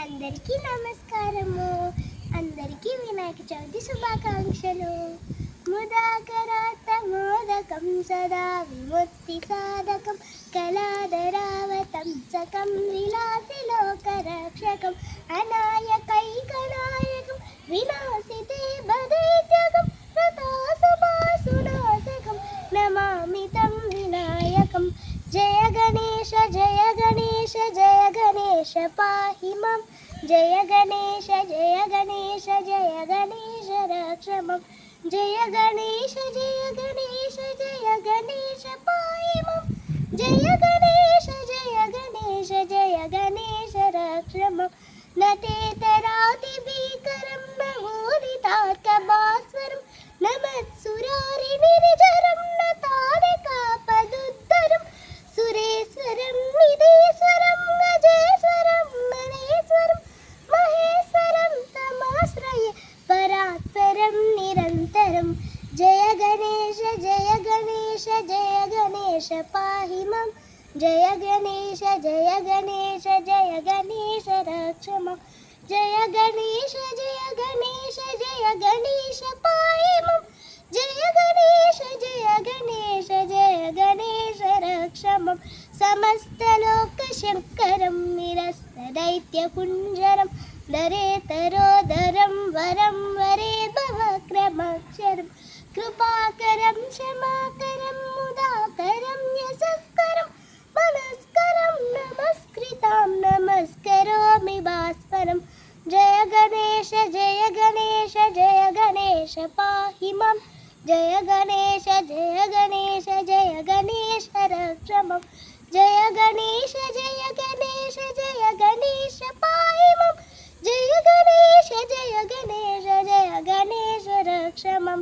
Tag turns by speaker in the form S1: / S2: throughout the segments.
S1: అందరికీ నమస్కారము. అందరికీ వినాయక చవితి శుభాకాంక్షలు. ముదాకరాత మోదకం సదా విముక్తి సాధకం కళాధరావతం సకం విలాసి లోకరక్షకం అనాయకైకనాయకం వినాశితే బదైత్యకం ప్రతాసమాసునాశకం నమామి తం వినాయకం. జయ గణేశ జయ గణేశ జయ గణేశ పాహి మాం. జయ గణేశ జయ గణేశ జయ గణేశ రక్ష మాం. జయ గణేశ జయ గణేశ జయ గణేశ పాహి మాం. జయ గణేశ జయ గణేశ జయ గణేశ రక్ష మాం. నతేతరాతి భీకరం నమోదితాత్కభాస్వరం నమత్సురారి నిర్జరం నతారకాపదుత్తరం సురేశ్వరం నిధీశ్వరం గజేశ్వరం మనేశ్వరం మహేశ్వరం తమాశ్రయే పరాత్పరం నిరంతరం. జయ గణేశ జయ గణేశ జయ గణేశ పాహి మాం. జయ గణేశ జయ గణేశ జయ గణేశ రక్ష మాం. జయ గణేశ జయ గణేశ జయ గణేశ పాహి మాం. జయ గణేశ జయ గణేశ జయ గణేశ రక్ష మాం. సమస్తలోక శంకరం నిరస్తదైత్యకుంజరం దరేతరోదరం వరం వరే భవక్రమక్షరం కృపాకరం క్షమాకరం ముదాకరం యశస్కరం మనస్కరం నమస్కృతాం నమస్కరోమి భాస్వరం. జయ గణేశ జయ గణేశ జయ గణేశ పాహి మాం. జయ గణేశ జయ గణేశ జయ గణేశ రక్ష మాం. జయ గణేశ జయ గణేశ జయ గణేశ పాహి మాం. జయ గణేశ జయ గణేశ జయ గణేశ రక్ష మాం.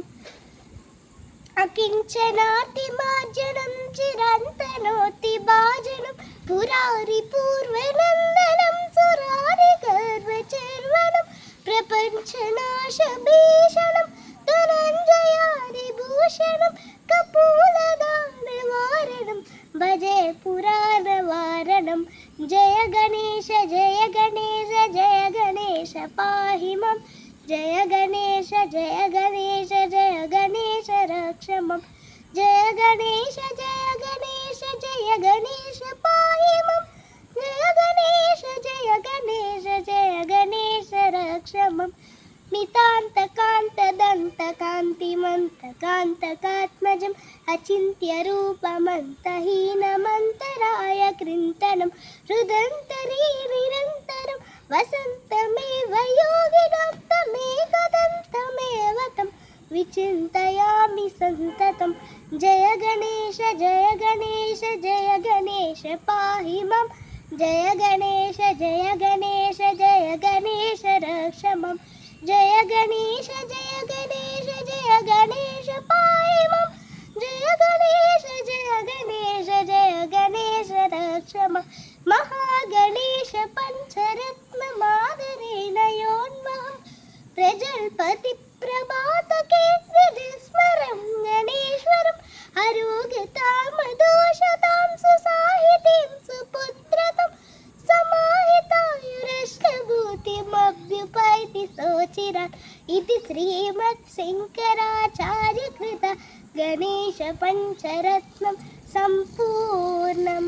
S1: అకించనాతి మార్జనం చిరంతనోతి భాజనం పురారి పూర్వనందనం సురారి గర్వచర్వణం ప్రపంచనాశ భీషణం ధనంజయాది భూషణం కపూలదానవారణం భజే పురాణవారణం. జయ గణేశ జయ గణేశ జయ గణేశ పాహి మాం. జయ గణేశ జయ గణేశ జయ గణేశ రక్ష మాం. జయ గణేశ జయ గణేశ జయ గణేశ పాహి మాం. జయ గణేశ జయ గణేశ జయ గణేశ రక్ష మాం. నితాంతకాంత దంతకాంతిమంతకాంతకాత్మజం అచింత్య రూపమంతహీనమంతరాయ కృంతనం హృదంతరీ నిరంతరం వసంతమేవ యోగినాప్తమేకదంతమేవ తం విచింతయామి సంతతం. జయ గణేశ జయ గణేశ జయ గణేశ పాహి మాం. జయ గణేశ జయ గణేశ జయ గణేశ రక్ష మాం. జయ గణేశ జయ గణేశ జయ గణేశ పాహి మాం. జయ గణేశ జయ గణేశ జయ గణేశ రక్ష మాం. మహాగణేశ పంచరత్న మాదరేణ యోన్మహం ప్రజల్పతి ప్రభాతకే విస్మరం గణేశ్వరం ఆరోగ్యతామదోషతాం సుసాహితీం సుపుత్రతం సమాహితాయురష్టభూతిమభ్యుపైతి శోచిరాత్ ఇది శ్రీమత్ శంకరాచార్య కృత గణేశ పంచరత్నం సంపూర్ణం.